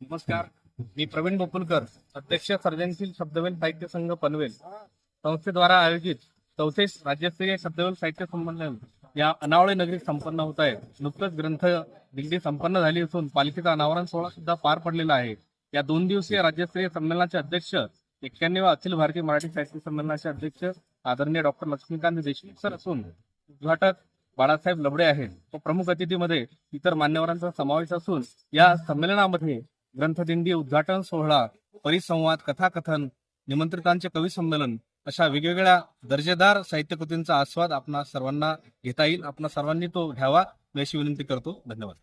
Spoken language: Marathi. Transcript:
नमस्कार, मी प्रवीण बोपुलकर, अध्यक्ष सर्जनशील शब्दवेल साहित्य संघ पनवेल संस्थेद्वारा आयोजित 4थे राज्यस्तरीय शब्दवेल साहित्य संमेलन या अनावळे नगरीत संपन्न होत आहे. नुकतंच ग्रंथ दिंडी संपन्न झाली असून पालिकेचा अनावरण सोहळा सुद्धा पार पडलेला आहे. या 2 दिवसीय राज्यस्तरीय संमेलनाचे अध्यक्ष 91 अखिल भारतीय मराठी साहित्य संमेलनाचे अध्यक्ष आदरणीय डॉक्टर लक्ष्मीकांत देशमुख सर असून उद्घाटक बाळासाहेब लबडे आहेत. व प्रमुख अतिथीमध्ये इतर मान्यवरांचा समावेश असून या संमेलनामध्ये ग्रंथदिंडी, उद्घाटन सोहळा, परिसंवाद, कथाकथन, निमंत्रितांचे कवी संमेलन अशा वेगवेगळ्या दर्जेदार साहित्य कृतींचा आस्वाद आपणा सर्वांना घेता येईल. आपणा सर्वांनी तो घ्यावा अशी विनंती करतो. धन्यवाद.